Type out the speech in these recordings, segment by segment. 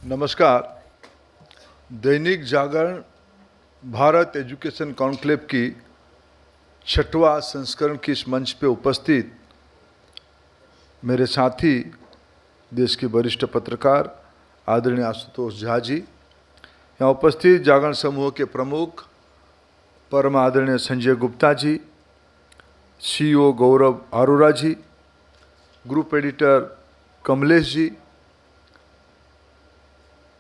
नमस्कार। Dainik Jagran Bharat education conclave की 6वां संस्करण की इस मंच पे उपस्थित मेरे साथी, देश के वरिष्ठ पत्रकार आदरणीय आशुतोष झा जी, यहाँ उपस्थित जागरण समूह के प्रमुख परम आदरणीय संजय गुप्ता जी, सीईओ गौरव अरोरा जी, group editor Kamlesh ji,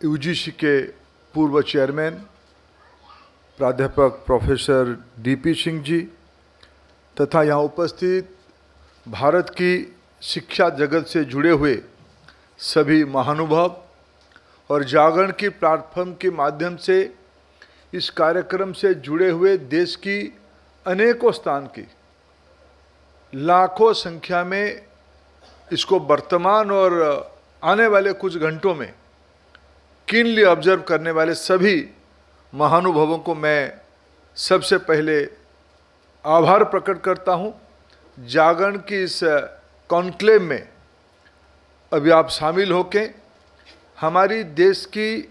UGC के पूर्व चेयरमैन प्राध्यापक प्रोफेसर डीपी सिंह जी तथा यहाँ उपस्थित भारत की शिक्षा जगत से जुड़े हुए सभी महानुभाव और जागरण की प्लेटफॉर्म के माध्यम से इस कार्यक्रम से जुड़े हुए देश की अनेकों स्थान की लाखों संख्या में इसको वर्तमान और आने वाले कुछ घंटों में कीनली ऑब्जर्व करने वाले सभी महानुभावों को मैं सबसे पहले आभार प्रकट करता हूं। जागरण की इस कॉन्क्लेव में अभी आप शामिल होके हमारी देश की,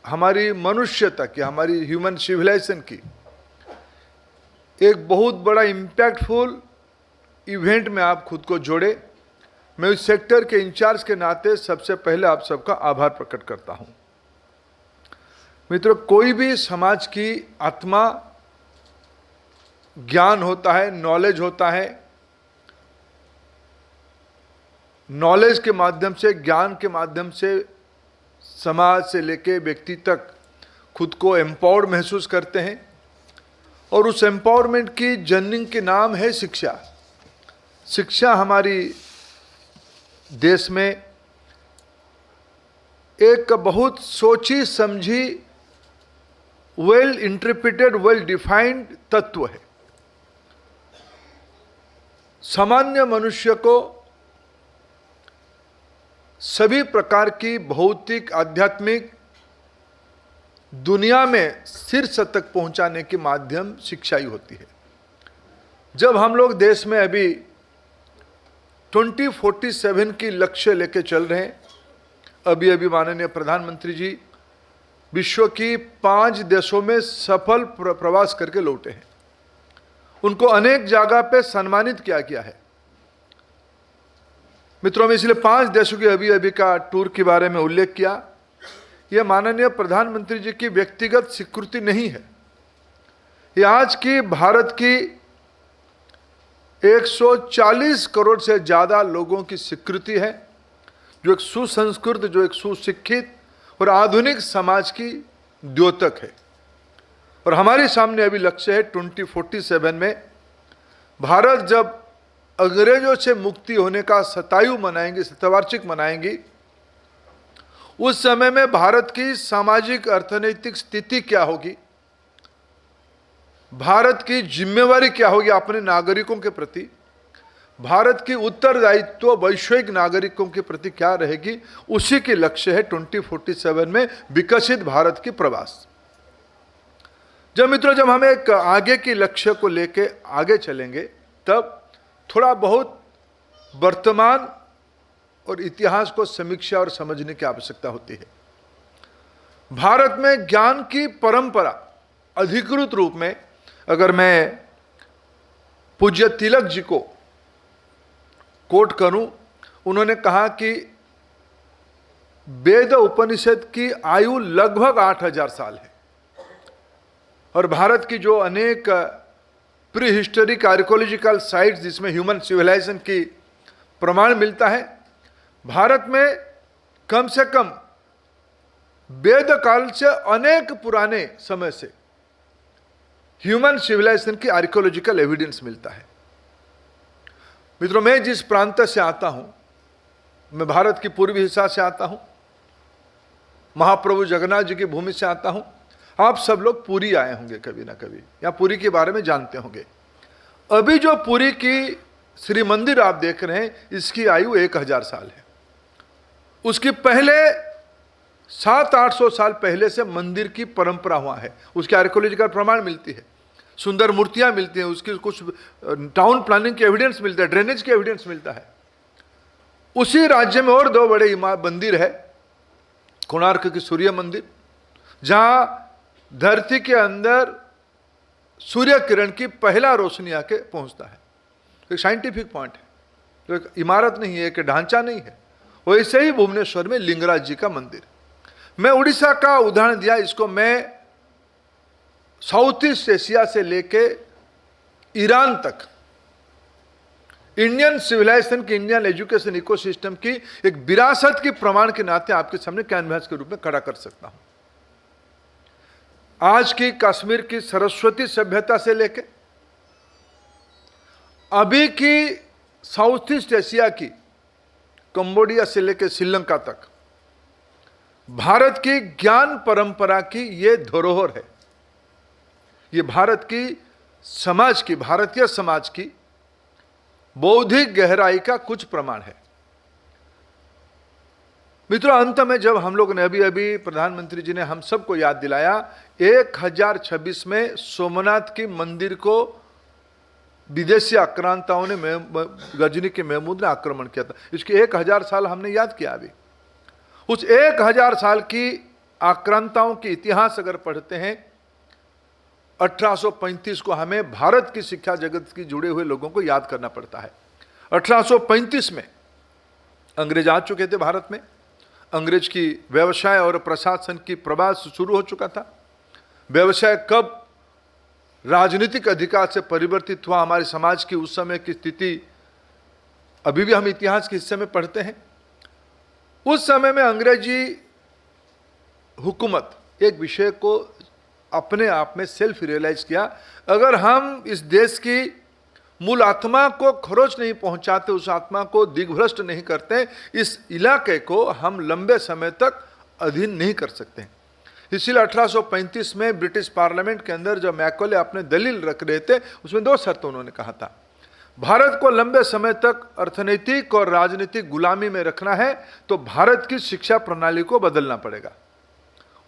हमारी मनुष्यता की, हमारी ह्यूमन सिविलाइजेशन की एक बहुत बड़ा इम्पैक्टफुल इवेंट में आप खुद को जोड़े। मैं इस सेक्टर के इंचार्ज के नाते सबसे पहले आप सबका आभार प्रकट करता हूं। मित्रों, कोई भी समाज की आत्मा ज्ञान होता है, नॉलेज होता है। नॉलेज के माध्यम से, ज्ञान के माध्यम से समाज से लेके व्यक्ति तक खुद को एम्पावर्ड महसूस करते हैं और उस एम्पावरमेंट की जर्नी के नाम है शिक्षा। शिक्षा हमारी देश में एक बहुत सोची समझी, वेल इंटरप्रिटेड, वेल डिफाइंड तत्व है। सामान्य मनुष्य को सभी प्रकार की भौतिक, आध्यात्मिक दुनिया में शीर्ष तक पहुंचाने के माध्यम शिक्षा ही होती है। जब हम लोग देश में अभी 2047 की लक्ष्य लेके चल रहे हैं, अभी माननीय प्रधानमंत्री जी विश्व की 5 देशों में सफल प्रवास करके लौटे हैं। उनको अनेक जगह पे सम्मानित किया गया है। मित्रों, में इसलिए 5 देशों की अभी का टूर के बारे में उल्लेख किया। यह माननीय प्रधानमंत्री जी की व्यक्तिगत स्वीकृति नहीं है, यह आज की भारत की 140 करोड़ से ज्यादा लोगों की स्वीकृति है, जो एक सुसंस्कृत, जो एक सुशिक्षित और आधुनिक समाज की द्योतक है। और हमारे सामने अभी लक्ष्य है 2047 में भारत जब अंग्रेजों से मुक्ति होने का शतायु मनाएंगे, शतवार्षिक मनाएंगी, उस समय में भारत की सामाजिक अर्थनैतिक स्थिति क्या होगी, भारत की जिम्मेवारी क्या होगी अपने नागरिकों के प्रति, भारत की उत्तरदायित्व वैश्विक नागरिकों के प्रति क्या रहेगी, उसी के लक्ष्य है 2047 में विकसित भारत की प्रवास। जब हम एक आगे के लक्ष्य को लेके आगे चलेंगे, तब थोड़ा बहुत वर्तमान और इतिहास को समीक्षा और समझने की आवश्यकता होती है। भारत में ज्ञान की परंपरा अधिकृत रूप में, अगर मैं पूज्य तिलक जी को कोट करूं, उन्होंने कहा कि वेद उपनिषद की आयु लगभग 8000 साल है और भारत की जो अनेक प्री हिस्टोरिक आर्कियोलॉजिकल साइट्स जिसमें ह्यूमन सिविलाइजेशन की प्रमाण मिलता है, भारत में कम से कम वेद काल से अनेक पुराने समय से ह्यूमन सिविलाइजेशन की आर्कियोलॉजिकल एविडेंस मिलता है। मित्रों, मैं जिस प्रांत से आता हूं, मैं भारत की पूर्वी हिस्सा से आता हूं, महाप्रभु जगन्नाथ जी की भूमि से आता हूं। आप सब लोग पुरी आए होंगे कभी ना कभी, या पुरी के बारे में जानते होंगे। अभी जो पुरी की श्री मंदिर आप देख रहे हैं, इसकी आयु 1000 साल है। उसकी पहले 700-800 साल पहले से मंदिर की परंपरा हुआ है, उसके आर्कियोलॉजिकल प्रमाण मिलती है, सुंदर मूर्तियां मिलती हैं, उसकी कुछ टाउन प्लानिंग के एविडेंस मिलता है, ड्रेनेज के एविडेंस मिलता है। उसी राज्य में और 2 बड़े मंदिर है, कोणार्क की सूर्य मंदिर, जहां धरती के अंदर सूर्य किरण की पहला रोशनी आके पहुंचता है। एक साइंटिफिक पॉइंट है, तो एक इमारत नहीं है, एक ढांचा नहीं है। वैसे ही भुवनेश्वर में लिंगराज जी का मंदिर। मैं उड़ीसा का उदाहरण दिया, इसको मैं साउथ ईस्ट एशिया से लेके ईरान तक इंडियन सिविलाइजेशन की, इंडियन एजुकेशन इकोसिस्टम की एक विरासत के प्रमाण के नाते आपके सामने कैनवास के रूप में खड़ा कर सकता हूं। आज की कश्मीर की सरस्वती सभ्यता से लेके अभी की साउथ ईस्ट एशिया की कंबोडिया से लेकर श्रीलंका तक भारत की ज्ञान परंपरा की यह धरोहर है। यह भारत की समाज की, भारतीय समाज की बौद्धिक गहराई का कुछ प्रमाण है। मित्रों, अंत में जब हम लोग ने अभी प्रधानमंत्री जी ने हम सबको याद दिलाया 1026 में सोमनाथ की मंदिर को विदेशी आक्रांताओं ने, गजनी के महमूद ने आक्रमण किया था, इसके 1000 साल हमने याद किया। अभी उस 1000 साल की आक्रांताओं की इतिहास अगर पढ़ते हैं, 1835 को हमें भारत की शिक्षा जगत की जुड़े हुए लोगों को याद करना पड़ता है। 1835 में अंग्रेज आ चुके थे भारत में। अंग्रेज की व्यवसाय और प्रशासन की प्रवास शुरू हो चुका था। व्यवसाय कब राजनीतिक अधिकार से परिवर्तित हुआ, हमारे समाज की उस समय की स्थिति अभी भी हम इतिहास के हिस्से में पढ़ते हैं। उस समय में अंग्रेजी हुकूमत एक विषय को अपने आप में सेल्फ रियलाइज किया, अगर हम इस देश की मूल आत्मा को खरोच नहीं पहुंचाते, उस आत्मा को दिग्भ्रष्ट नहीं करते, इस इलाके को हम लंबे समय तक अधीन नहीं कर सकते। इसीलिए 1835 में ब्रिटिश पार्लियामेंट के अंदर जब मैकॉले अपने दलील रख रहे थे, उसमें 2 शर्त उन्होंने कहा था। भारत को लंबे समय तक अर्थनैतिक और राजनीतिक गुलामी में रखना है तो भारत की शिक्षा प्रणाली को बदलना पड़ेगा।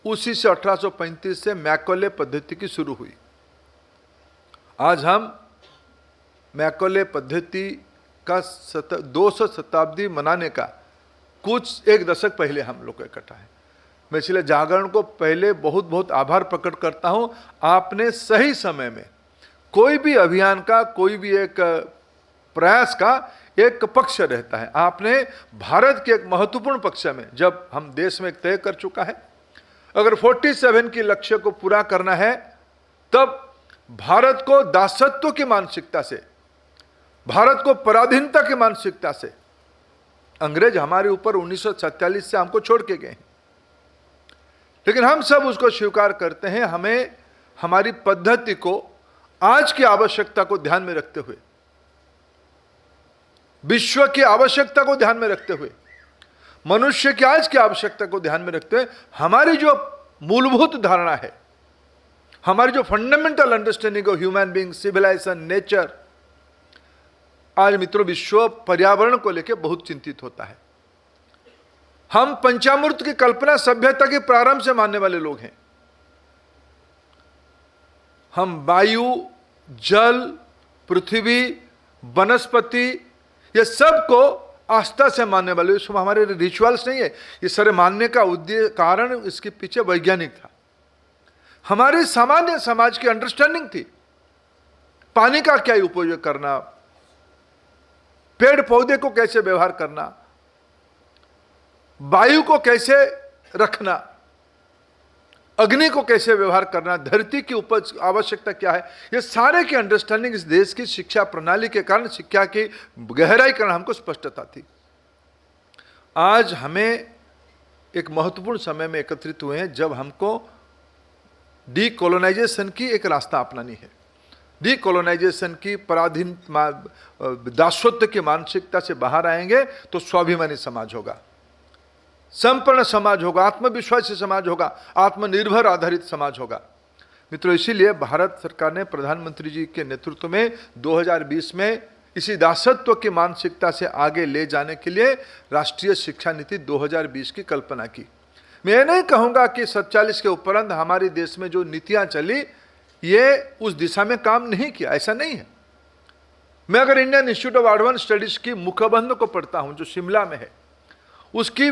उसी से 1835 से मैकॉले पद्धति की शुरू हुई। आज हम मैकॉले पद्धति का 200 शताब्दी मनाने का कुछ 1 दशक पहले हम लोग को इकट्ठा है। मैं इसलिए जागरण को पहले बहुत बहुत आभार प्रकट करता हूं। आपने सही समय में कोई भी अभियान का, कोई भी एक प्रयास का एक पक्ष रहता है। आपने भारत के एक महत्वपूर्ण पक्ष में, जब हम देश में एक तय कर चुका है, अगर 47 के लक्ष्य को पूरा करना है, तब भारत को दासत्व की मानसिकता से, भारत को पराधीनता की मानसिकता से, अंग्रेज हमारे ऊपर 1947 से हमको छोड़ के गए, लेकिन हम सब उसको स्वीकार करते हैं। हमें हमारी पद्धति को आज की आवश्यकता को ध्यान में रखते हुए, विश्व की आवश्यकता को ध्यान में रखते हुए, मनुष्य की आज की आवश्यकता को ध्यान में रखते हुए, हमारी जो मूलभूत धारणा है, हमारी जो fundamental understanding of human being, civilisation, nature, आज मित्रों विश्व पर्यावरण को लेकर बहुत चिंतित होता है। हम पंचामृत की कल्पना सभ्यता के प्रारंभ से मानने वाले लोग हैं। हम वायु, जल, पृथ्वी, वनस्पति, ये सब को आस्था से मानने वाले, इसमें हमारे रिचुअल्स नहीं है। ये सारे मानने का उद्देश्य, कारण इसके पीछे वैज्ञानिक था। हमारी सामान्य समाज की अंडरस्टैंडिंग थी पानी का क्या उपयोग करना, पेड़ पौधे को कैसे व्यवहार करना, वायु को कैसे रखना, अग्नि को कैसे व्यवहार करना, धरती की उपज आवश्यकता क्या है, ये सारे की अंडरस्टैंडिंग इस देश की शिक्षा प्रणाली के कारण, शिक्षा की गहराई के कारण हमको स्पष्टता थी। आज हमें एक महत्वपूर्ण समय में एकत्रित हुए हैं जब हमको डीकोलोनाइजेशन की एक रास्ता अपनानी है। डीकोलोनाइजेशन की पराधीन दासत्व की मानसिकता से बाहर आएंगे तो स्वाभिमानी समाज होगा, संपन्न समाज होगा, आत्मविश्वासी समाज होगा, आत्मनिर्भर आधारित समाज होगा। मित्रों, इसीलिए भारत सरकार ने प्रधानमंत्री जी के नेतृत्व में 2020 में इसी दासत्व की मानसिकता से आगे ले जाने के लिए राष्ट्रीय शिक्षा नीति 2020 की कल्पना की। मैं ये नहीं कहूँगा कि 47 के उपरांत हमारे देश में जो नीतियाँ चली ये उस दिशा में काम नहीं किया, ऐसा नहीं है। मैं अगर Indian institute of advance studies की मुखबंध को पढ़ता हूँ जो शिमला में है, उसकी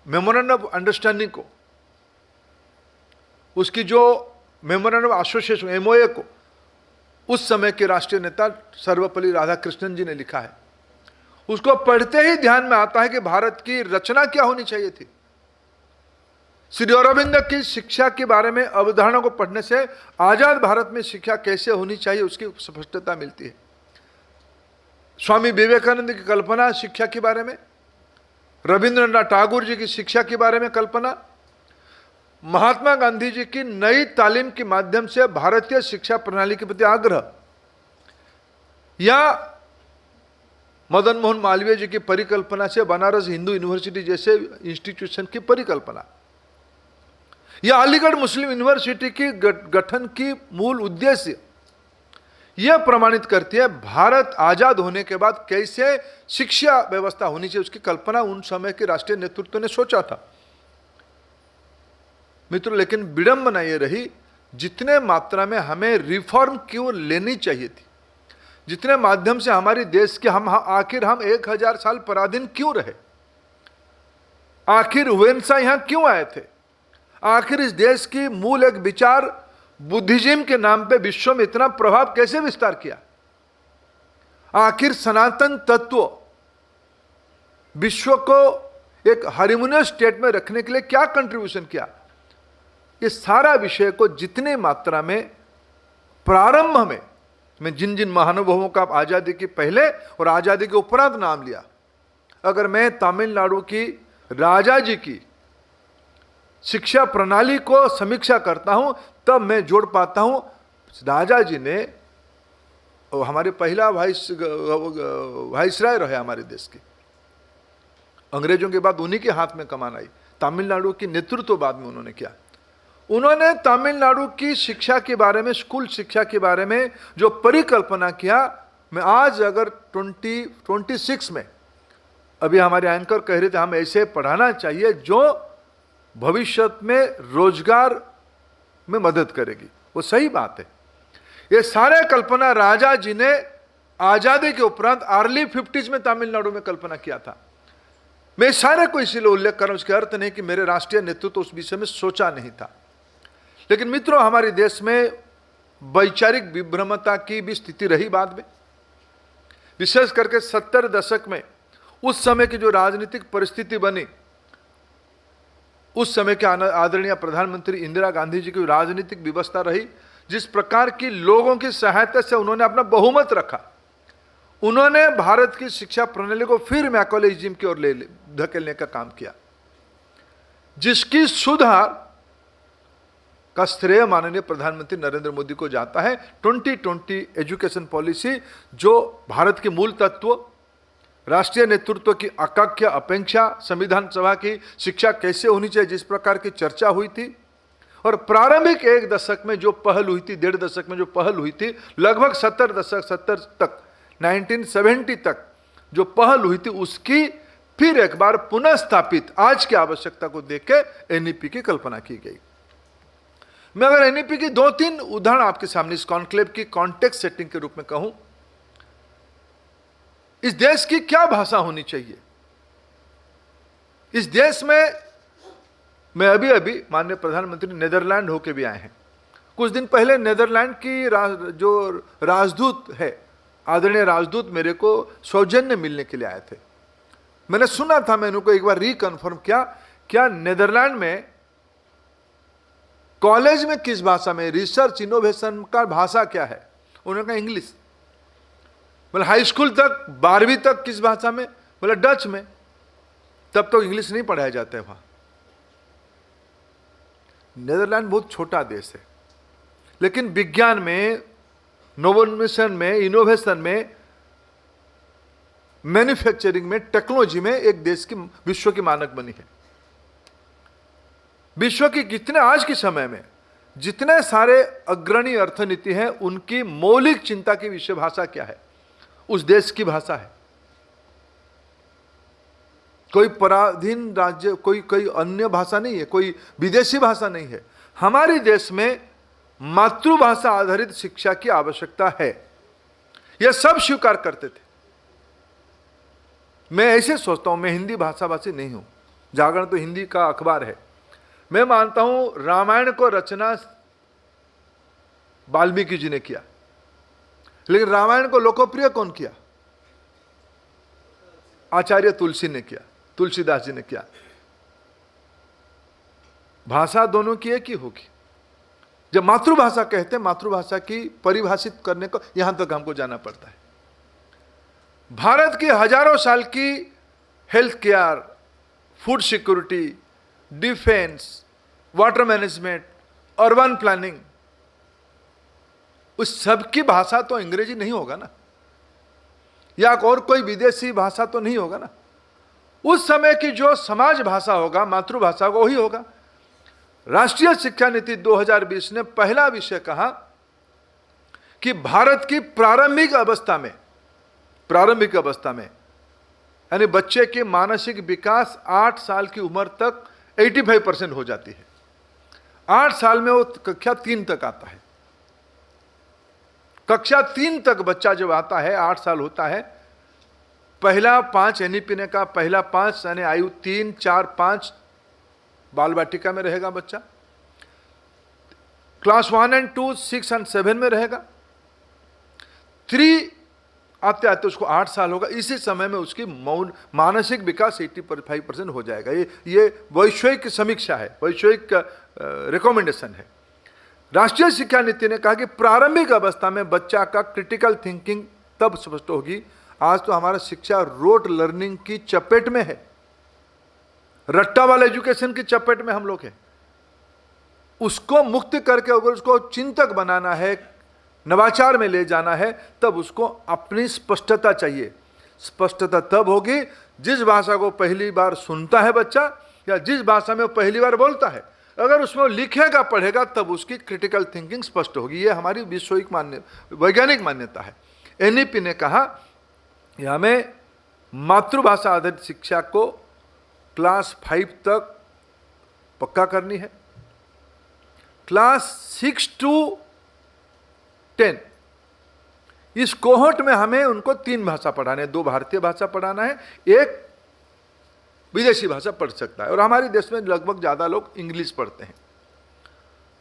मेमोरेंडम ऑफ अंडरस्टैंडिंग को, उसकी जो मेमोरेंडम ऑफ एसोसिएशन एमओए को उस समय के राष्ट्रीय नेता सर्वपल्ली राधाकृष्णन जी ने लिखा है। उसको पढ़ते ही ध्यान में आता है कि भारत की रचना क्या होनी चाहिए थी। श्री अरविंद की शिक्षा के बारे में अवधारणा को पढ़ने से आजाद भारत में शिक्षा कैसे होनी चाहिए उसकी स्पष्टता मिलती है। स्वामी विवेकानंद की कल्पना शिक्षा के बारे में, रविंद्रनाथ टैगोर जी की शिक्षा के बारे में कल्पना, महात्मा गांधी जी की नई तालीम के माध्यम से भारतीय शिक्षा प्रणाली के प्रति आग्रह, या मदन मोहन मालवीय जी की परिकल्पना से बनारस हिंदू यूनिवर्सिटी जैसे इंस्टीट्यूशन की परिकल्पना, या अलीगढ़ मुस्लिम यूनिवर्सिटी की गठन की मूल उद्देश्य यह प्रमाणित करती है भारत आजाद होने के बाद कैसे शिक्षा व्यवस्था होनी चाहिए उसकी कल्पना उन समय के राष्ट्रीय नेतृत्व ने सोचा था। मित्रों, लेकिन विडंबना यह रही, जितने मात्रा में हमें रिफॉर्म क्यों लेनी चाहिए थी, जितने माध्यम से हमारी देश के आखिर हम 1000 साल पराधीन क्यों रहे, आखिर हुएनसा यहां क्यों आए थे, आखिर इस देश की मूल एक विचार बुद्धिज्म के नाम पे विश्व में इतना प्रभाव कैसे विस्तार किया, आखिर सनातन तत्व विश्व को एक हार्मोनियस स्टेट में रखने के लिए क्या कंट्रीब्यूशन किया, इस सारा विषय को जितने मात्रा में प्रारंभ में मैं जिन जिन महानुभावों का आजादी के पहले और आजादी के उपरांत नाम लिया, अगर मैं तमिलनाडु की राजा जी की शिक्षा प्रणाली को समीक्षा करता हूं तब मैं जोड़ पाता हूं राजा जी ने हमारे पहला वाइसराय रहे हमारे देश के, अंग्रेजों के बाद उन्हीं के हाथ में कमान आई, तमिलनाडु की नेतृत्व बाद में उन्होंने किया। उन्होंने तमिलनाडु की शिक्षा के बारे में, स्कूल शिक्षा के बारे में जो परिकल्पना किया, मैं आज अगर 2026 में अभी हमारे एंकर कह रहे थे हम ऐसे पढ़ाना चाहिए जो भविष्य में रोजगार में मदद करेगी, वो सही बात है। ये सारे कल्पना राजा जी ने आजादी के उपरांत अर्ली 50s में तमिलनाडु में कल्पना किया था। मैं सारे को इसीलिए उल्लेख कर रहा हूं, उसका अर्थ नहीं कि मेरे राष्ट्रीय नेतृत्व उस विषय में सोचा नहीं था। लेकिन मित्रों, हमारे देश में वैचारिक विभ्रमता की भी स्थिति रही बाद में, विशेष करके 70 दशक में उस समय की जो राजनीतिक परिस्थिति बनी, उस समय के आदरणीय प्रधानमंत्री इंदिरा गांधी जी की राजनीतिक व्यवस्था रही, जिस प्रकार की लोगों की सहायता से उन्होंने अपना बहुमत रखा, उन्होंने भारत की शिक्षा प्रणाली को फिर मैकोलिज्म की ओर ले धकेलने का काम किया, जिसकी सुधार का श्रेय माननीय प्रधानमंत्री नरेंद्र मोदी को जाता है। 2020 एजुकेशन पॉलिसी जो भारत के मूल तत्व, राष्ट्रीय नेतृत्व की आकांक्षा अपेक्षा, संविधान सभा की शिक्षा कैसे होनी चाहिए जिस प्रकार की चर्चा हुई थी, और प्रारंभिक 1 दशक में जो पहल हुई थी, 1.5 दशक में जो पहल हुई थी, लगभग 70 तक 1970 तक जो पहल हुई थी, उसकी फिर एक बार पुनः स्थापित आज की आवश्यकता को देख के एनईपी की कल्पना की गई। मैं अगर एनईपी की 2-3 उदाहरण आपके सामने इस कॉन्क्लेव की कॉन्टेक्स्ट सेटिंग के रूप में कहूं, इस देश की क्या भाषा होनी चाहिए, इस देश में मैं अभी माननीय प्रधानमंत्री नेदरलैंड होके भी आए हैं। कुछ दिन पहले नेदरलैंड की जो राजदूत है, आदरणीय राजदूत मेरे को सौजन्य मिलने के लिए आए थे। मैंने सुना था, मैंने उनको एक बार रिकन्फर्म किया, क्या नेदरलैंड में कॉलेज में किस भाषा में रिसर्च इनोवेशन का भाषा क्या है? उन्होंने कहा इंग्लिश। बोला हाई स्कूल तक 12वीं तक किस भाषा में? बोला डच में। तब तो इंग्लिश नहीं पढ़ाया जाता है वहां। नेदरलैंड बहुत छोटा देश है, लेकिन विज्ञान में, नोवेशन में, इनोवेशन में, मैन्युफैक्चरिंग में, टेक्नोलॉजी में एक देश की विश्व की मानक बनी है। विश्व की कितने आज के समय में जितने सारे अग्रणी अर्थनीति हैं, उनकी मौलिक चिंता की विषय भाषा क्या है? उस देश की भाषा है। कोई पराधीन राज्य, कोई अन्य भाषा नहीं है, कोई विदेशी भाषा नहीं है। हमारे देश में मातृभाषा आधारित शिक्षा की आवश्यकता है, यह सब स्वीकार करते थे। मैं ऐसे सोचता हूं, मैं हिंदी भाषाभाषी नहीं हूं, जागरण तो हिंदी का अखबार है। मैं मानता हूं रामायण को रचना वाल्मीकि जी ने किया, लेकिन रामायण को लोकप्रिय कौन किया? आचार्य तुलसी ने किया, तुलसीदास जी ने किया। भाषा दोनों की एक ही होगी। जब मातृभाषा कहते हैं, मातृभाषा की परिभाषित करने को यहां तक हमको जाना पड़ता है। भारत की हजारों साल की health care, food security, defence, water management, urban planning, उस सब की भाषा तो अंग्रेजी नहीं होगा ना, या और कोई विदेशी भाषा तो नहीं होगा ना। उस समय की जो समाज भाषा होगा, मातृभाषा को ही होगा। राष्ट्रीय शिक्षा नीति 2020 ने पहला विषय कहा कि भारत की प्रारंभिक अवस्था में यानी बच्चे के मानसिक विकास 8 साल की उम्र तक 85% हो जाती है। 8 साल में वो कक्षा 3 तक आता है। कक्षा 3 तक बच्चा जब आता है, 8 साल होता है, पहला 5 एनईपी का पहला 5 यानी आयु 3, 4, 5 बाल वाटिका में रहेगा बच्चा। क्लास 1 और 2, 6 और 7 में रहेगा। 3 आते आते उसको 8 साल होगा। इसी समय में उसकी मानसिक विकास 85% हो जाएगा। ये वैश्विक समीक्षा है, वैश्विक रिकमेंडेशन है। राष्ट्रीय शिक्षा नीति ने कहा कि प्रारंभिक अवस्था में बच्चा का क्रिटिकल थिंकिंग तब स्पष्ट होगी। आज तो हमारा शिक्षा रोट लर्निंग की चपेट में है, रट्टा वाला एजुकेशन की चपेट में हम लोग हैं। उसको मुक्त करके अगर उसको चिंतक बनाना है, नवाचार में ले जाना है, तब उसको अपनी स्पष्टता चाहिए। स्पष्टता तब होगी जिस भाषा को पहली बार सुनता है बच्चा, या जिस भाषा में वो पहली बार बोलता है, अगर उसमें वो लिखेगा पढ़ेगा तब उसकी क्रिटिकल थिंकिंग स्पष्ट होगी। ये हमारी वैज्ञानिक मान्यता है। एनईपी ने कहा कि हमें मातृभाषा आधारित शिक्षा को क्लास 5 तक पक्का करनी है। क्लास 6 to 10 इस कोहोर्ट में हमें उनको 3 भाषा पढ़ाने, 2 भारतीय भाषा पढ़ाना है, 1 विदेशी भाषा पढ़ सकता है। और हमारे देश में लगभग ज़्यादा लोग इंग्लिश पढ़ते हैं।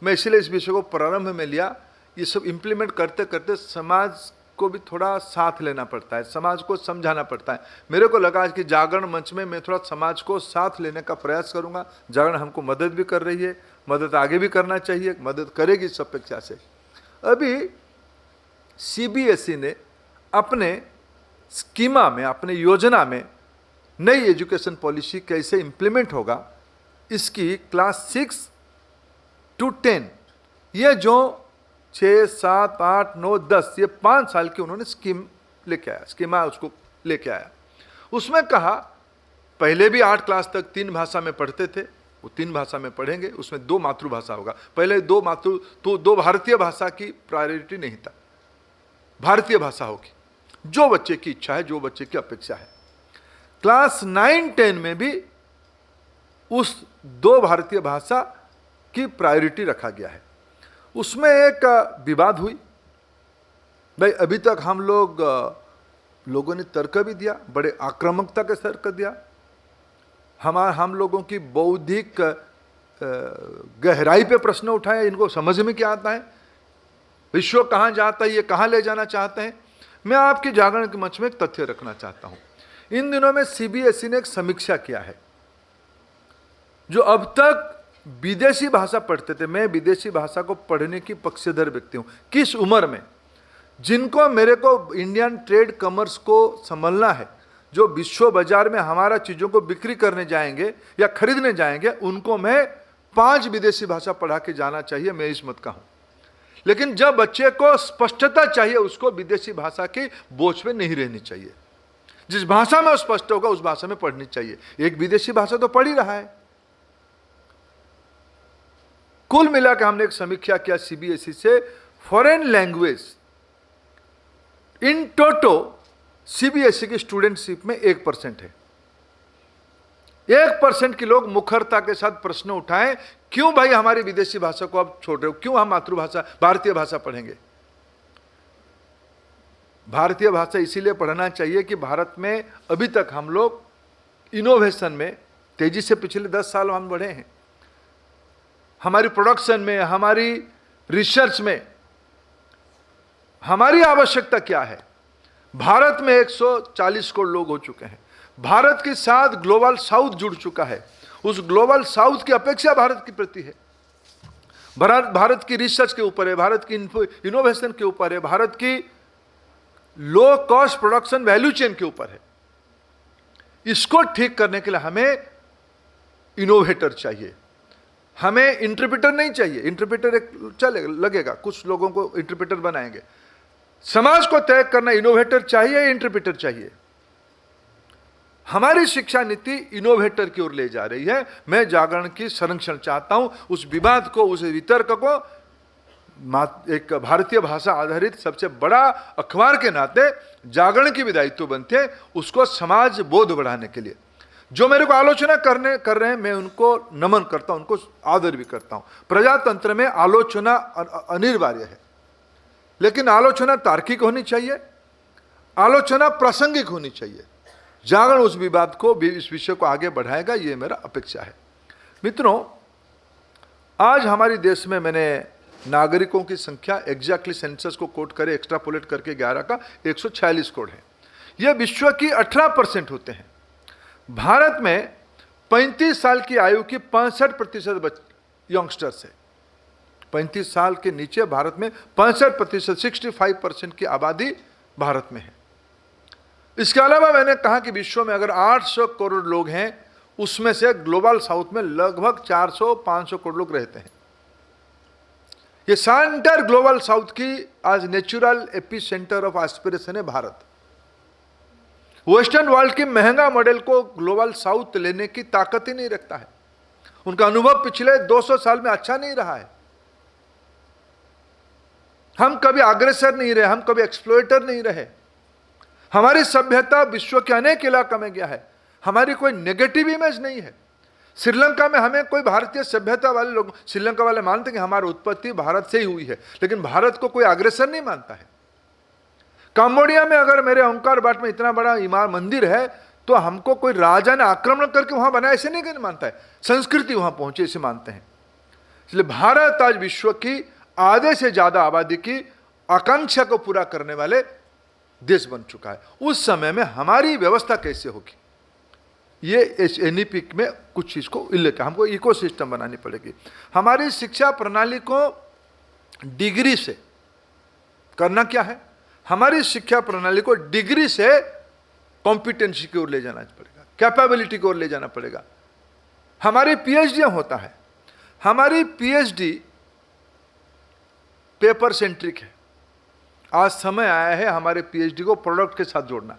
मैं इसलिए इस विषय को प्रारंभ में लिया। ये सब इम्प्लीमेंट करते करते समाज को भी थोड़ा साथ लेना पड़ता है, समाज को समझाना पड़ता है। मेरे को लगा कि जागरण मंच में मैं थोड़ा समाज को साथ लेने का प्रयास करूंगा। जागरण हमको मदद भी कर रही है, मदद आगे भी करना चाहिए, मदद करेगी इस अपेक्षा से। अभी सीबीएसई ने अपने स्कीमा में, अपने योजना में नई एजुकेशन पॉलिसी कैसे इम्प्लीमेंट होगा, इसकी क्लास 6 to 10 ये जो 6, 7, 8, 9, 10 ये 5 साल की उन्होंने स्कीम लेके आया, स्कीमा उसको लेके आया। उसमें कहा पहले भी 8 क्लास तक 3 भाषा में पढ़ते थे, वो 3 भाषा में पढ़ेंगे, उसमें 2 मातृभाषा होगा। पहले 2 भारतीय भाषा की प्रायोरिटी नहीं था, भारतीय भाषा होगी, जो बच्चे की इच्छा है, जो बच्चे की अपेक्षा है। क्लास 9, 10 में भी उस 2 भारतीय भाषा की प्रायोरिटी रखा गया है। उसमें एक विवाद हुई भाई। अभी तक हम लोगों ने तर्क भी दिया, बड़े आक्रामकता के तर्क दिया। हम लोगों की बौद्धिक गहराई पे प्रश्न उठाए, इनको समझ में क्या आता है, विश्व कहाँ जाता है, ये कहाँ ले जाना चाहते हैं। मैं आपके जागरण के मंच में एक तथ्य रखना चाहता हूँ। इन दिनों में सीबीएसई ने एक समीक्षा किया है। जो अब तक विदेशी भाषा पढ़ते थे, मैं विदेशी भाषा को पढ़ने की पक्षधर व्यक्ति हूँ, किस उम्र में, जिनको मेरे को इंडियन ट्रेड कॉमर्स को संभलना है, जो विश्व बाजार में हमारा चीज़ों को बिक्री करने जाएंगे या खरीदने जाएंगे, उनको मैं 5 विदेशी भाषा पढ़ा के जाना चाहिए, मैं इस मत का हूँ। लेकिन जब बच्चे को स्पष्टता चाहिए, उसको विदेशी भाषा की बोझ पे नहीं रहनी चाहिए। जिस भाषा में वो स्पष्ट होगा उस भाषा में पढ़नी चाहिए। एक विदेशी भाषा तो पढ़ ही रहा है। कुल मिलाकर हमने एक समीक्षा किया सीबीएसई से, foreign language in toto CBSE की स्टूडेंटशिप में 1% है। 1% के लोग मुखरता के साथ प्रश्न उठाएं, क्यों भाई हमारी विदेशी भाषा को आप छोड़ रहे हो, क्यों हम मातृभाषा भारतीय भाषा पढ़ेंगे। भारतीय भाषा इसीलिए पढ़ना चाहिए कि भारत में अभी तक हम लोग इनोवेशन में, तेजी से पिछले 10 साल हम बढ़े हैं। हमारी प्रोडक्शन में, हमारी रिसर्च में हमारी आवश्यकता क्या है? भारत में 140 करोड़ लोग हो चुके हैं। भारत के साथ ग्लोबल साउथ जुड़ चुका है। उस ग्लोबल साउथ की अपेक्षा भारत के प्रति है। भारत की रिसर्च के ऊपर है, भारत की इनोवेशन के ऊपर है, भारत की low cost production value chain के ऊपर है। इसको ठीक करने के लिए हमें इनोवेटर चाहिए, हमें इंटरप्रेटर नहीं चाहिए। इंटरप्रेटर एक चलेगा, लगेगा, कुछ लोगों को इंटरप्रेटर बनाएंगे। समाज को तय करना इनोवेटर चाहिए, इंटरप्रेटर चाहिए। हमारी शिक्षा नीति इनोवेटर की ओर ले जा रही है। मैं जागरण की संरक्षण चाहता हूं। उस विवाद को, उस वितर्क को एक भारतीय भाषा आधारित सबसे बड़ा अखबार के नाते जागरण की भी दायित्व बनते हैं, उसको समाज बोध बढ़ाने के लिए। जो मेरे को आलोचना कर रहे हैं, मैं उनको नमन करता हूं, उनको आदर भी करता हूं। प्रजातंत्र में आलोचना अनिवार्य है, लेकिन आलोचना तार्किक होनी चाहिए, आलोचना प्रासंगिक होनी चाहिए। जागरण उस विवाद को, इस विषय को आगे बढ़ाएगा, ये मेरा अपेक्षा है। मित्रों, आज हमारे देश में मैंने नागरिकों की संख्या एग्जैक्टली सेंसस को कोट करे, एक्स्ट्रापोलेट करके 11 का 146 करोड़ है। यह विश्व की 18% होते हैं। भारत में 35 साल की आयु की 65% यंगस्टर्स है। 35 साल के नीचे भारत में 65%, 65% की आबादी भारत में है। इसके अलावा मैंने कहा कि विश्व में अगर 800 करोड़ लोग हैं, उसमें से ग्लोबल साउथ में लगभग 400-500 करोड़ लोग रहते हैं। ये सेंटर ग्लोबल साउथ की आज natural AP centre of aspiration है भारत। वेस्टर्न वर्ल्ड के महंगा मॉडल को ग्लोबल साउथ लेने की ताकत ही नहीं रखता है। उनका अनुभव पिछले 200 साल में अच्छा नहीं रहा है। हम कभी अग्रेसर नहीं रहे, हम कभी एक्सप्लॉइटर नहीं रहे। हमारी सभ्यता विश्व के अनेक इलाकों में गया है। हमारी कोई नेगेटिव इमेज नहीं है। श्रीलंका में हमें कोई भारतीय सभ्यता वाले लोग, श्रीलंका वाले मानते हैं कि हमारी उत्पत्ति भारत से ही हुई है, लेकिन भारत को कोई अग्रेसर नहीं मानता है। कंबोडिया में अगर मेरे ओंकार बाट में इतना बड़ा इमारत मंदिर है, तो हमको कोई राजा ने आक्रमण करके वहां बनाया ऐसे नहीं मानता है, संस्कृति वहां पहुंची ऐसे मानते हैं। इसलिए भारत आज विश्व की आधे से ज्यादा आबादी की आकांक्षा को पूरा करने वाले देश बन चुका है। उस समय में हमारी व्यवस्था कैसे होगी, ये एनईपी में कुछ चीज को उल्लेख, हमको इकोसिस्टम बनानी पड़ेगी। हमारी शिक्षा प्रणाली को डिग्री से करना क्या है, हमारी शिक्षा प्रणाली को डिग्री से कॉम्पिटेंसी की ओर ले जाना पड़ेगा, कैपेबिलिटी की ओर ले जाना पड़ेगा। हमारी पीएचडी होता है, हमारी पीएचडी पेपर सेंट्रिक है। आज समय आया है हमारे पीएचडी को प्रोडक्ट के साथ जोड़ना।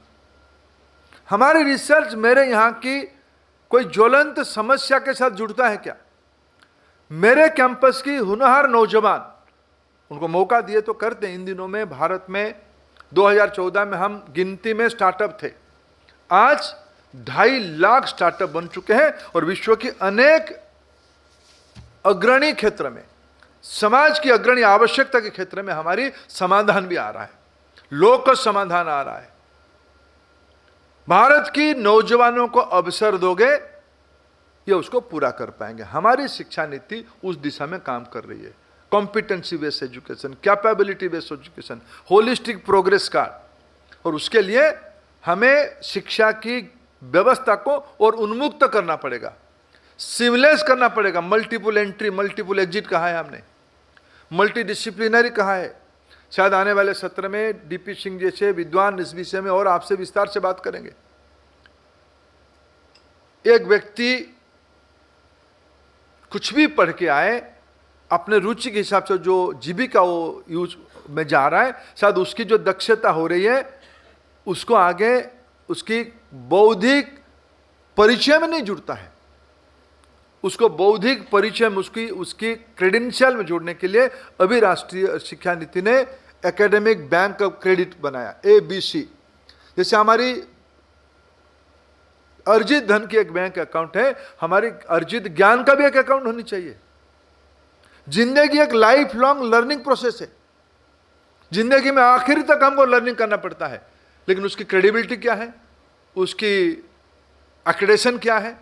हमारी रिसर्च मेरे यहाँ की कोई ज्वलंत समस्या के साथ जुड़ता है क्या? मेरे कैंपस की होनहार नौजवान, उनको मौका दिए तो करते हैं। इन दिनों में भारत में 2014 में हम गिनती में स्टार्टअप थे, आज 2.5 लाख स्टार्टअप बन चुके हैं और विश्व की अनेक अग्रणी क्षेत्र में, समाज की अग्रणी आवश्यकता के क्षेत्र में हमारी समाधान भी आ रहा है, लोक समाधान आ रहा है। भारत की नौजवानों को अवसर दोगे, ये उसको पूरा कर पाएंगे। हमारी शिक्षा नीति उस दिशा में काम कर रही है। Competency based education, capability based education, holistic progress card, और उसके लिए हमें शिक्षा की व्यवस्था को और उन्मुक्त करना पड़ेगा, सिमलेस करना पड़ेगा। मल्टीपल एंट्री, मल्टीपल एग्जिट कहा है हमने, मल्टी डिसिप्लिनरी कहा है। शायद आने वाले सत्र में डीपी सिंह जैसे विद्वान इस विषय में और आपसे विस्तार से बात करेंगे। एक व्यक्ति कुछ भी पढ़ के आए, अपने रुचि के हिसाब से जो जीविका वो यूज में जा रहा है, शायद उसकी जो दक्षता हो रही है उसको आगे उसकी बौद्धिक परिचय में नहीं जुड़ता है। उसको बौद्धिक परिचय में, उसकी क्रेडेंशियल में जोड़ने के लिए अभी राष्ट्रीय शिक्षा नीति ने एकेडमिक बैंक ऑफ क्रेडिट बनाया, ABC। जैसे हमारी अर्जित धन की एक बैंक अकाउंट है, हमारी अर्जित ज्ञान का भी एक अकाउंट होनी चाहिए। जिंदगी एक लाइफ लॉन्ग लर्निंग प्रोसेस है। जिंदगी में आखिर तक हमको लर्निंग करना पड़ता है, लेकिन उसकी क्रेडिबिलिटी क्या है, उसकी एक्रेडिटेशन क्या है,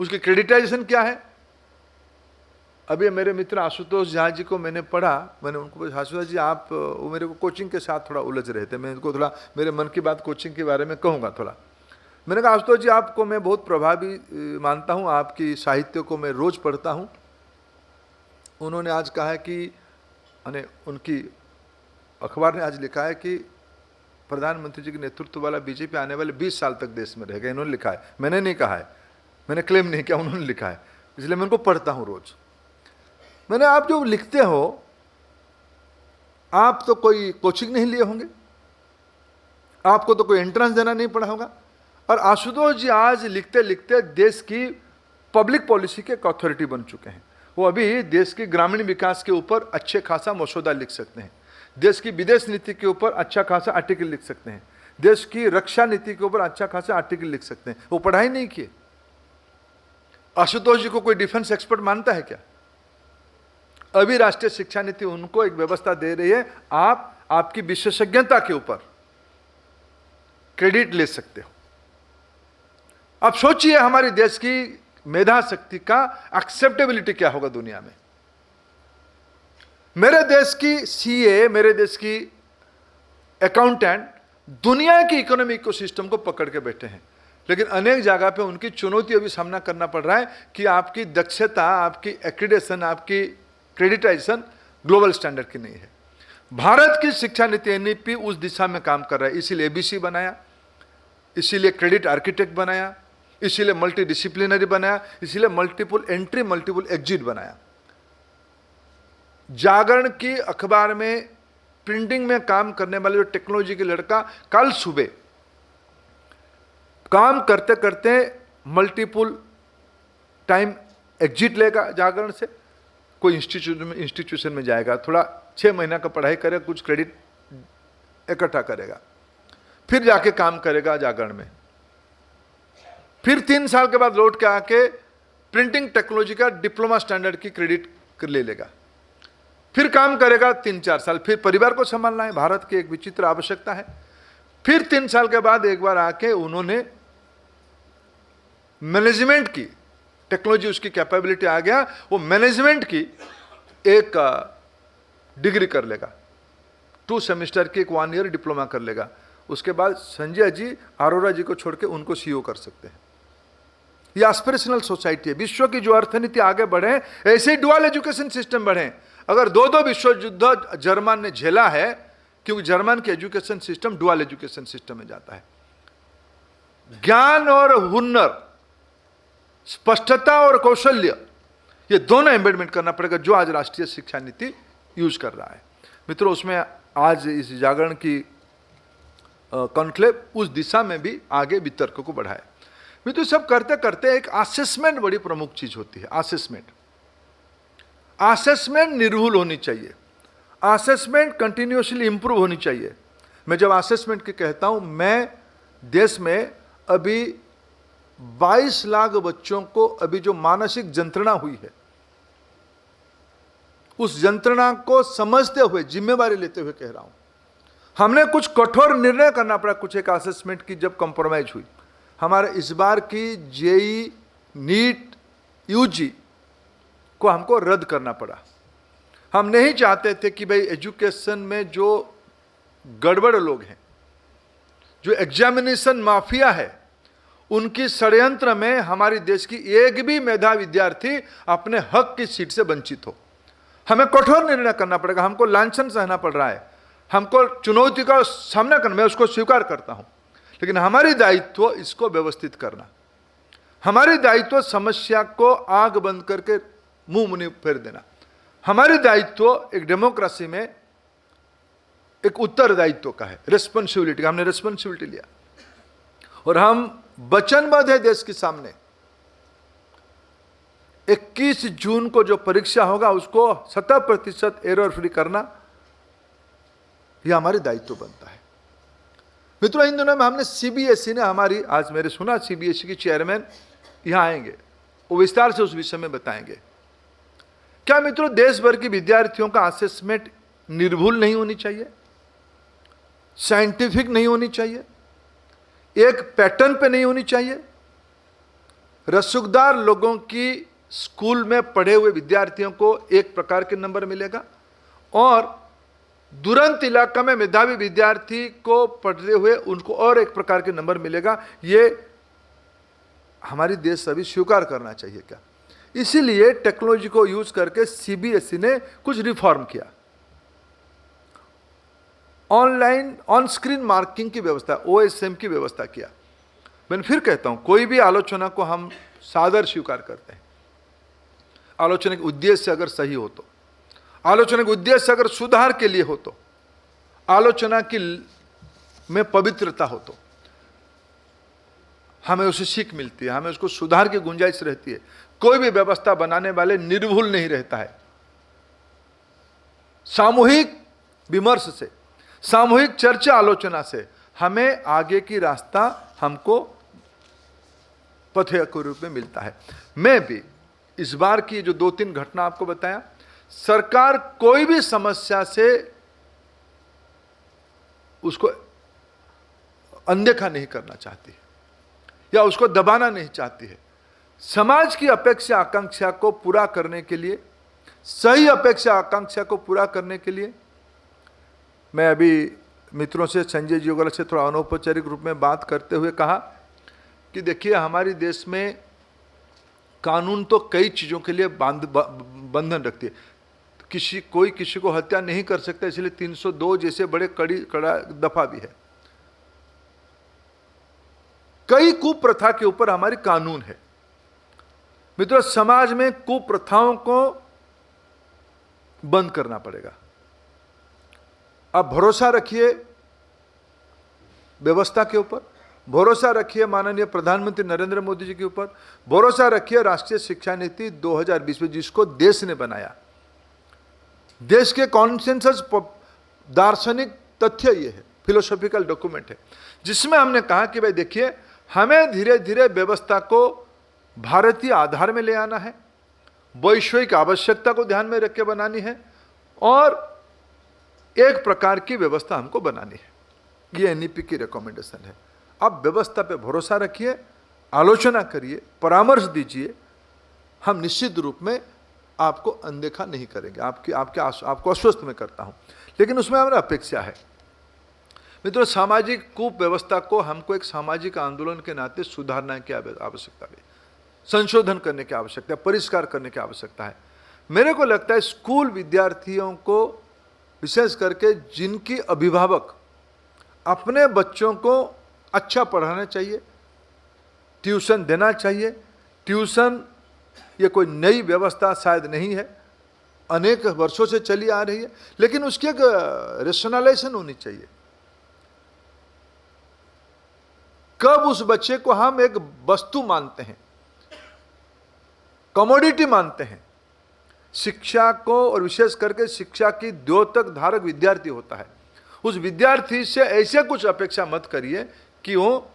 उसकी क्रेडिटाइजेशन क्या है? अभी मेरे मित्र आशुतोष झा जी को मैंने पढ़ा, मैंने उनको पूछा, आशुतोष जी आप, वो मेरे को कोचिंग के साथ थोड़ा उलझ रहे थे, मैं उनको थोड़ा मेरे मन की बात कोचिंग के बारे में कहूँगा थोड़ा। मैंने कहा आशुतोष जी आपको मैं बहुत प्रभावी मानता हूँ, आपकी साहित्य को मैं रोज पढ़ता हूँ। उन्होंने आज कहा है कि उनकी अखबार ने आज लिखा है कि प्रधानमंत्री जी के नेतृत्व वाला बीजेपी आने वाले 20 साल तक देश में रहेगा। इन्होंने लिखा है, मैंने नहीं कहा है, मैंने क्लेम नहीं किया, उन्होंने लिखा है, इसलिए मैं उनको पढ़ता हूँ रोज। मैंने, आप जो लिखते हो, आप तो कोई कोचिंग नहीं लिए होंगे, आपको तो कोई एंट्रेंस देना नहीं पड़ा होगा, और आशुतोष जी आज लिखते लिखते देश की पब्लिक पॉलिसी के एक अथॉरिटी बन चुके हैं। वो अभी देश की ग्रामीण विकास के ऊपर अच्छे खासा मसौदा लिख सकते हैं, देश की विदेश नीति के ऊपर अच्छा खासा आर्टिकल लिख सकते हैं, देश की रक्षा नीति के ऊपर अच्छा खासा आर्टिकल लिख सकते हैं। वो पढ़ाई नहीं किए। आशुतोष जी को कोई डिफेंस एक्सपर्ट मानता है क्या? अभी राष्ट्रीय शिक्षा नीति उनको एक व्यवस्था दे रही है, आप आपकी विशेषज्ञता के ऊपर क्रेडिट ले सकते हो। अब सोचिए हमारे देश की मेधा शक्ति का एक्सेप्टेबिलिटी क्या होगा दुनिया में। मेरे देश की सीए, मेरे देश की अकाउंटेंट दुनिया की इकोनॉमी इकोसिस्टम को पकड़ के बैठे हैं, लेकिन अनेक जगह पे उनकी चुनौतियों भी सामना करना पड़ रहा है कि आपकी दक्षता, आपकी एक्रीडेशन, आपकी क्रेडिटाइजेशन ग्लोबल स्टैंडर्ड की नहीं है। भारत की शिक्षा नीति एनईपी उस दिशा में काम कर रहा है, इसीलिए एबीसी बनाया, इसीलिए क्रेडिट आर्किटेक्ट बनाया, इसीलिए मल्टी डिसिप्लिनरी बनाया, इसीलिए मल्टीपल एंट्री मल्टीपल एग्जिट बनाया। जागरण की अखबार में प्रिंटिंग में काम करने वाले जो टेक्नोलॉजी के लड़का कल सुबह काम करते करते मल्टीपल टाइम एग्जिट लेगा जागरण से, कोई इंस्टीट्यूशन में जाएगा, थोड़ा 6 महीना का पढ़ाई करेगा, कुछ क्रेडिट इकट्ठा करेगा, फिर जाके काम करेगा जागरण में, फिर 3 साल के बाद लौट के आके प्रिंटिंग टेक्नोलॉजी का डिप्लोमा स्टैंडर्ड की क्रेडिट ले लेगा, फिर काम करेगा 3-4 साल, फिर परिवार को संभालना है, भारत की एक विचित्र आवश्यकता है। फिर 3 साल के बाद एक बार आके उन्होंने मैनेजमेंट की टेक्नोलॉजी, उसकी कैपेबिलिटी आ गया, वो मैनेजमेंट की एक डिग्री कर लेगा, 2 सेमेस्टर की एक 1 ईयर डिप्लोमा कर लेगा। उसके बाद संजय जी, अरोरा जी को छोड़ के उनको सीईओ कर सकते हैं। ये एस्पिरेशनल सोसाइटी है। विश्व की जो अर्थनीति आगे बढ़े, ऐसे ही डुअल एजुकेशन सिस्टम बढ़े। अगर 2 विश्व युद्ध जर्मन ने झेला है, क्योंकि जर्मन की education system dual education system में जाता है। ज्ञान और हुनर, स्पष्टता और कौशल्य, ये दोनों एम्बेडमेंट करना पड़ेगा, जो आज राष्ट्रीय शिक्षा नीति यूज कर रहा है। मित्रों, उसमें आज इस जागरण की कॉन्क्लेव उस दिशा में भी आगे वितर्क को बढ़ाए। मित्रों, सब करते करते एक असेसमेंट बड़ी प्रमुख चीज होती है। असेसमेंट निर्भुल होनी चाहिए, असेसमेंट कंटिन्यूअसली इंप्रूव होनी चाहिए। मैं जब असेसमेंट की कहता हूं, मैं देश में अभी 22 लाख बच्चों को अभी जो मानसिक यंत्रणा हुई है, उस यंत्रणा को समझते हुए, जिम्मेवारी लेते हुए कह रहा हूं, हमने कुछ कठोर निर्णय करना पड़ा कुछ एक असेसमेंट की जब कंप्रोमाइज हुई। हमारे इस बार की जेई, नीट, यूजी को हमको रद्द करना पड़ा। हम नहीं चाहते थे कि भाई एजुकेशन में जो गड़बड़ लोग हैं, जो एग्जामिनेशन माफिया है, उनकी षड्यंत्र में हमारी देश की एक भी मेधा विद्यार्थी अपने हक की सीट से वंचित हो। हमें कठोर निर्णय करना पड़ेगा, हमको लांछन सहना पड़ रहा है, हमको चुनौती का सामना करना, मैं उसको स्वीकार करता हूं, लेकिन हमारी दायित्व इसको व्यवस्थित करना, हमारी दायित्व समस्या को आग बंद करके मुंह मुनि फेर देना, हमारी दायित्व एक डेमोक्रेसी में एक उत्तरदायित्व का है, रेस्पॉन्सिबिलिटी का। हमने रेस्पॉन्सिबिलिटी लिया और हम वचनबद्ध है देश के सामने। 21 जून को जो परीक्षा होगा उसको 100% एरर फ्री करना, यह हमारी दायित्व बनता है। मित्रों, इन दिनों में हमने सीबीएसई ने हमारी, आज मेरे सुना सीबीएसई की चेयरमैन यहां आएंगे, वो विस्तार से उस विषय में बताएंगे। क्या मित्रों, देश भर की विद्यार्थियों का असेसमेंट निर्भुल नहीं होनी चाहिए, साइंटिफिक नहीं होनी चाहिए, एक पैटर्न पे नहीं होनी चाहिए, रसूखदार लोगों की स्कूल में पढ़े हुए विद्यार्थियों को एक प्रकार के नंबर मिलेगा और दुरंत इलाका में मेधावी विद्यार्थी को पढ़ते हुए उनको और एक प्रकार के नंबर मिलेगा। ये हमारी देश अभी स्वीकार करना चाहिए क्या? इसीलिए टेक्नोलॉजी को यूज करके सीबीएसई ने कुछ रिफॉर्म किया। ऑनलाइन ऑन स्क्रीन मार्किंग की व्यवस्था, ओएसएम की व्यवस्था किया। मैं फिर कहता हूं, कोई भी आलोचना को हम सादर स्वीकार करते हैं। आलोचना के उद्देश्य अगर सही हो तो, आलोचना के उद्देश्य अगर सुधार के लिए हो तो, आलोचना की में पवित्रता हो तो हमें उसे सीख मिलती है, हमें उसको सुधार की गुंजाइश रहती है। कोई भी व्यवस्था बनाने वाले निर्भुल नहीं रहता है। सामूहिक विमर्श से, सामूहिक चर्चा आलोचना से हमें आगे की रास्ता हमको पथ के रूप में मिलता है। मैं भी इस बार की जो 2-3 घटना आपको बताया, सरकार कोई भी समस्या से उसको अनदेखा नहीं करना चाहती या उसको दबाना नहीं चाहती है। समाज की अपेक्षा आकांक्षा को पूरा करने के लिए, सही अपेक्षा आकांक्षा को पूरा करने के लिए, मैं अभी मित्रों से, संजय जी वगैरह से थोड़ा अनौपचारिक रूप में बात करते हुए कहा कि देखिए, हमारी देश में कानून तो कई चीज़ों के लिए बंधन रखती है। कोई किसी को हत्या नहीं कर सकता, इसलिए 302 जैसे बड़े कड़ा दफा भी है। कई कुप्रथा के ऊपर हमारी कानून है। मित्रों, समाज में कुप्रथाओं को बंद करना पड़ेगा। आप भरोसा रखिए व्यवस्था के ऊपर, भरोसा रखिए माननीय प्रधानमंत्री नरेंद्र मोदी जी के ऊपर, भरोसा रखिए राष्ट्रीय शिक्षा नीति 2020 में जिसको देश ने बनाया। देश के कॉन्सेंसस दार्शनिक तथ्य ये है, फिलोसॉफिकल डॉक्यूमेंट है, जिसमें हमने कहा कि भाई देखिए, हमें धीरे धीरे व्यवस्था को भारतीय आधार में ले आना है, वैश्विक आवश्यकता को ध्यान में रख के बनानी है और एक प्रकार की व्यवस्था हमको बनानी है। ये एनईपी की रिकमेंडेशन है। आप व्यवस्था पे भरोसा रखिए, आलोचना करिए, परामर्श दीजिए। हम निश्चित रूप में आपको अनदेखा नहीं करेंगे, आपको अस्वस्थ में करता हूं, लेकिन उसमें हमारा अपेक्षा है। मित्रों, सामाजिक कुव्यवस्था को हमको एक सामाजिक आंदोलन के नाते सुधारना की आवश्यकता है, संशोधन करने की आवश्यकता है, परिष्कार करने की आवश्यकता है। मेरे को लगता है स्कूल विद्यार्थियों को, विशेष करके जिनकी अभिभावक अपने बच्चों को अच्छा पढ़ाना चाहिए, ट्यूशन देना चाहिए। ट्यूशन ये कोई नई व्यवस्था शायद नहीं है, अनेक वर्षों से चली आ रही है, लेकिन उसकी एक रेशनलाइजेशन होनी चाहिए। कब उस बच्चे को हम एक वस्तु मानते हैं, कमोडिटी मानते हैं। शिक्षा को, और विशेष करके शिक्षा की द्योतक धारक विद्यार्थी होता है, उस विद्यार्थी से ऐसे कुछ अपेक्षा मत करिए कि वो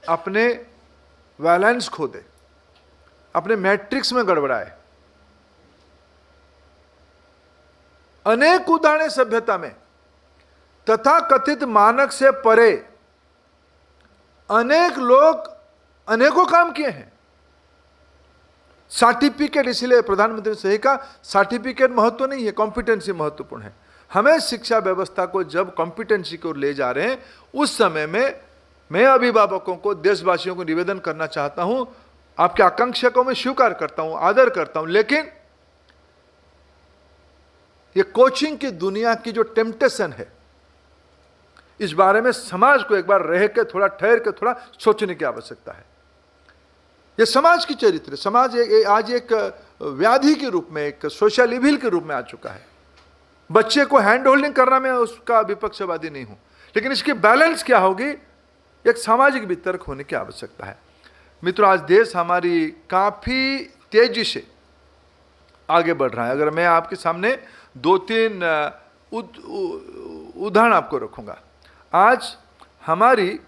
अपने बैलेंस खो दे, अपने मैट्रिक्स में गड़बड़ाए। अनेक उदाहरण सभ्यता में तथा कथित मानक से परे अनेक लोग अनेकों काम किए हैं। सर्टिफिकेट, इसलिए प्रधानमंत्री ने सही कहा, सर्टिफिकेट महत्व नहीं है, कॉम्पिटेंसी महत्वपूर्ण है। हमें शिक्षा व्यवस्था को जब कॉम्पिटेंसी की ओर ले जा रहे हैं, उस समय में मैं अभिभावकों को, देशवासियों को निवेदन करना चाहता हूं, आपकी आकांक्षा को मैं स्वीकार करता हूं, आदर करता हूं, लेकिन ये कोचिंग की दुनिया की जो टेम्पटेशन है, इस बारे में समाज को एक बार रह के, थोड़ा ठहर के, थोड़ा सोचने की आवश्यकता है। ये समाज की चरित्र, समाज आज एक व्याधि के रूप में, एक सोशल इविल के रूप में आ चुका है। बच्चे को हैंड होल्डिंग करना, मैं उसका विपक्षवादी नहीं हूं, लेकिन इसकी बैलेंस क्या होगी, एक सामाजिक वितर्क होने की आवश्यकता है। मित्रों, आज देश हमारी काफी तेजी से आगे बढ़ रहा है। अगर मैं आपके सामने 2-3 उदाहरण आपको रखूंगा। आज हमारी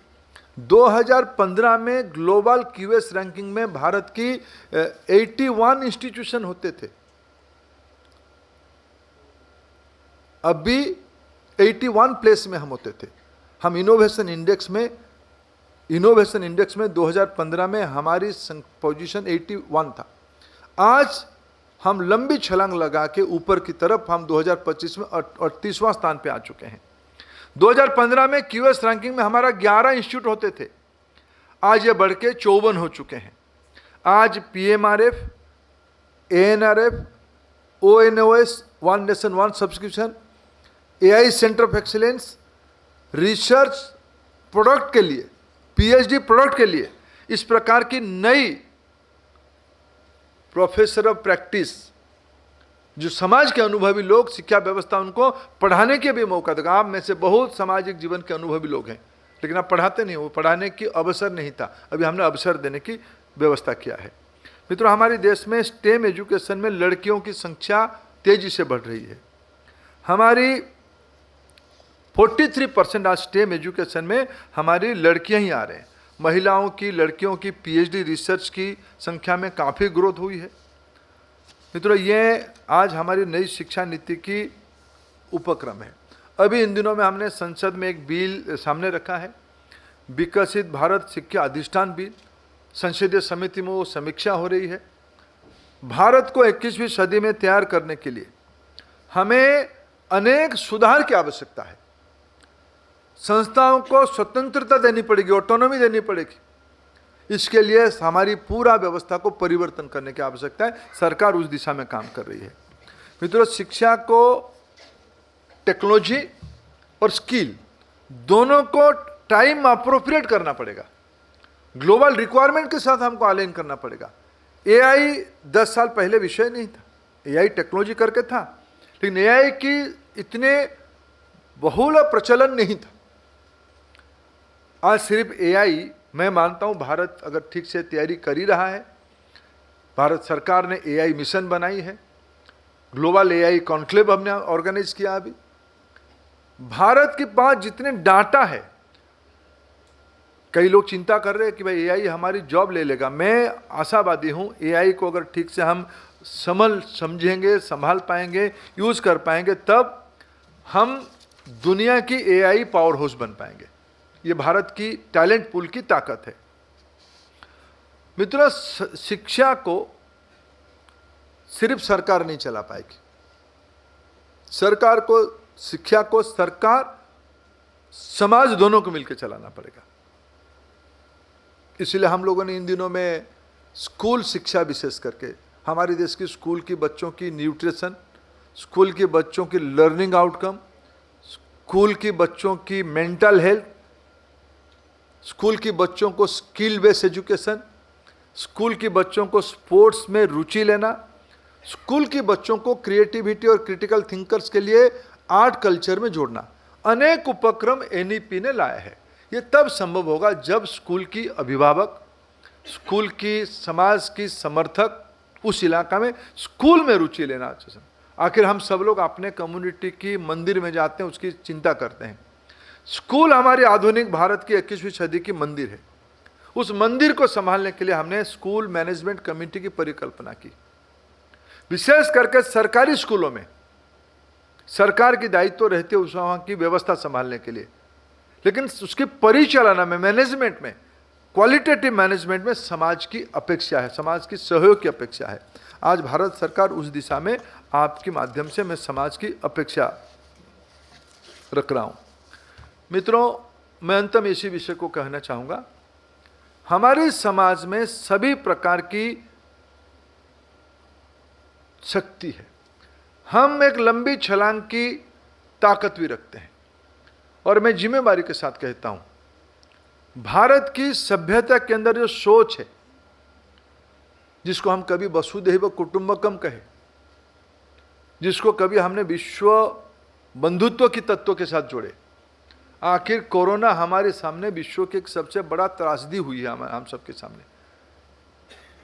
2015 में ग्लोबल क्यूएस रैंकिंग में भारत की 81 इंस्टीट्यूशन होते थे, अभी 81 प्लेस में हम होते थे। हम इनोवेशन इंडेक्स में इनोवेशन इंडेक्स में 2015 में हमारी पोजीशन 81 था। आज हम लंबी छलांग लगा के ऊपर की तरफ हम 2025 में 38वां स्थान पे आ चुके हैं। 2015 में क्यूएस रैंकिंग में हमारा 11 इंस्टीट्यूट होते थे, आज ये बढ़ के 54 हो चुके हैं। आज PMRF, ANRF, ONOS, one nation one subscription, AI centre of excellence, research product के लिए, पीएचडी प्रोडक्ट के लिए इस प्रकार की नई प्रोफेसर ऑफ प्रैक्टिस, जो समाज के अनुभवी लोग, शिक्षा व्यवस्था उनको पढ़ाने के भी मौका देगा। आप में से बहुत सामाजिक जीवन के अनुभवी लोग हैं, लेकिन आप पढ़ाते नहीं हो, पढ़ाने की अवसर नहीं था। अभी हमने अवसर देने की व्यवस्था किया है। मित्रों, हमारे देश में स्टेम एजुकेशन में लड़कियों की संख्या तेजी से बढ़ रही है। हमारी 43% आज स्टेम एजुकेशन में हमारी लड़कियां ही आ रहे हैं। महिलाओं की, लड़कियों की पीएचडी रिसर्च की संख्या में काफ़ी ग्रोथ हुई है। मित्रों, ये आज हमारी नई शिक्षा नीति की उपक्रम है। अभी इन दिनों में हमने संसद में एक बिल सामने रखा है, विकसित भारत शिक्षा अधिष्ठान बिल। संसदीय समिति में वो समीक्षा हो रही है। भारत को 21वीं सदी में तैयार करने के लिए हमें अनेक सुधार की आवश्यकता है। संस्थाओं को स्वतंत्रता देनी पड़ेगी, ऑटोनॉमी देनी पड़ेगी। इसके लिए हमारी पूरा व्यवस्था को परिवर्तन करने की आवश्यकता है। सरकार उस दिशा में काम कर रही है। मित्रों, शिक्षा को टेक्नोलॉजी और स्किल दोनों को टाइम अप्रोप्रिएट करना पड़ेगा। ग्लोबल रिक्वायरमेंट के साथ हमको अलाइन करना पड़ेगा। एआई 10 साल पहले विषय नहीं था, एआई टेक्नोलॉजी करके था, लेकिन एआई की इतने बहुल प्रचलन नहीं था। आज सिर्फ एआई, मैं मानता हूं भारत अगर ठीक से तैयारी कर ही रहा है। भारत सरकार ने एआई मिशन बनाई है, ग्लोबल एआई कॉन्क्लेव हमने ऑर्गेनाइज किया। अभी भारत के पास जितने डाटा है, कई लोग चिंता कर रहे हैं कि भाई एआई हमारी जॉब ले लेगा। मैं आशावादी हूं, एआई को अगर ठीक से हम समझेंगे, संभाल पाएंगे, यूज कर पाएंगे, तब हम दुनिया की एआई पावर हाउस बन पाएंगे। ये भारत की टैलेंट पूल की ताकत है। मित्रों, शिक्षा को सिर्फ सरकार नहीं चला पाएगी। शिक्षा को सरकार, समाज दोनों को मिलकर चलाना पड़ेगा। इसलिए हम लोगों ने इन दिनों में स्कूल शिक्षा, विशेष करके हमारे देश की स्कूल की बच्चों की न्यूट्रिशन, स्कूल के बच्चों की लर्निंग आउटकम, स्कूल की बच्चों की मेंटल हेल्थ, स्कूल की बच्चों को स्किल बेस्ड एजुकेशन, स्कूल की बच्चों को स्पोर्ट्स में रुचि लेना, स्कूल की बच्चों को क्रिएटिविटी और क्रिटिकल थिंकर्स के लिए आर्ट कल्चर में जोड़ना, अनेक उपक्रम एनईपी ने लाया है। ये तब संभव होगा जब स्कूल की अभिभावक, स्कूल की समाज की समर्थक उस इलाका में स्कूल में रुचि लेना चाहिए। आखिर हम सब लोग अपने कम्युनिटी की मंदिर में जाते हैं, उसकी चिंता करते हैं। स्कूल हमारी आधुनिक भारत की 21वीं सदी की मंदिर है। उस मंदिर को संभालने के लिए हमने स्कूल मैनेजमेंट कमेटी की परिकल्पना की। विशेष करके सरकारी स्कूलों में सरकार की दायित्व रहती है उस वहाँ की व्यवस्था संभालने के लिए, लेकिन उसकी परिचालना में, मैनेजमेंट में, क्वालिटेटिव मैनेजमेंट में समाज की अपेक्षा है, समाज की सहयोग की अपेक्षा है। आज भारत सरकार उस दिशा में आपके माध्यम से मैं समाज की अपेक्षा रख रहा हूँ। मित्रों, मैं अंत में इसी विषय को कहना चाहूँगा, हमारे समाज में सभी प्रकार की शक्ति है। हम एक लंबी छलांग की ताकत भी रखते हैं, और मैं जिम्मेदारी के साथ कहता हूँ, भारत की सभ्यता के अंदर जो सोच है, जिसको हम कभी वसुधैव कुटुंबकम कहे, जिसको कभी हमने विश्व बंधुत्व की तत्व के साथ जोड़े, आखिर कोरोना हमारे सामने विश्व की एक सबसे बड़ा त्रासदी हुई है हम सबके सामने।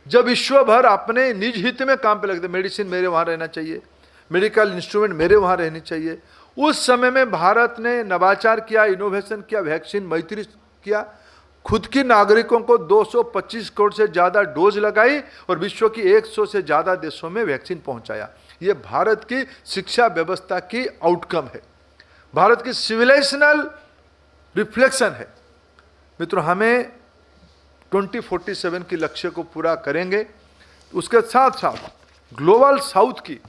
जब विश्व भर अपने निज हित में काम पे लगते, मेडिसिन मेरे वहाँ रहना चाहिए, मेडिकल इंस्ट्रूमेंट मेरे वहाँ रहनी चाहिए, उस समय में भारत ने नवाचार किया, इनोवेशन किया, वैक्सीन मैत्री किया, खुद की नागरिकों को 225 करोड़ से ज़्यादा डोज लगाई और विश्व की 100 से ज़्यादा देशों में वैक्सीन पहुंचाया। ये भारत की शिक्षा व्यवस्था की आउटकम है, भारत की सिविलाइजेशनल रिफ्लेक्शन है। मित्रों, हमें 2047 की लक्ष्य को पूरा करेंगे, उसके साथ साथ ग्लोबल साउथ की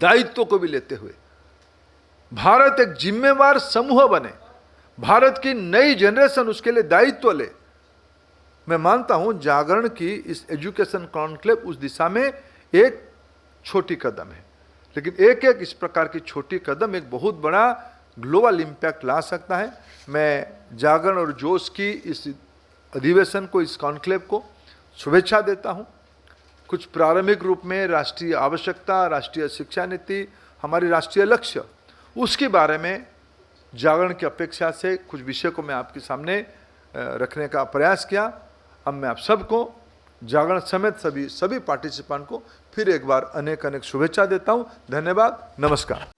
दायित्व को भी लेते हुए भारत एक जिम्मेवार समूह बने, भारत की नई जनरेशन उसके लिए दायित्व ले। मैं मानता हूं जागरण की इस एजुकेशन कॉन्क्लेव उस दिशा में एक छोटी कदम है, लेकिन एक एक इस प्रकार की छोटी कदम एक बहुत बड़ा ग्लोबल इम्पैक्ट ला सकता है। मैं जागरण और जोश की इस अधिवेशन को, इस कॉन्क्लेव को शुभेच्छा देता हूं। कुछ प्रारंभिक रूप में राष्ट्रीय आवश्यकता, राष्ट्रीय शिक्षा नीति, हमारी राष्ट्रीय लक्ष्य, उसके बारे में जागरण की अपेक्षा से कुछ विषय को मैं आपके सामने रखने का प्रयास किया। अब मैं आप सबको जागरण समेत सभी पार्टिसिपेंट को फिर एक बार अनेक शुभेच्छा देता हूं। धन्यवाद, नमस्कार।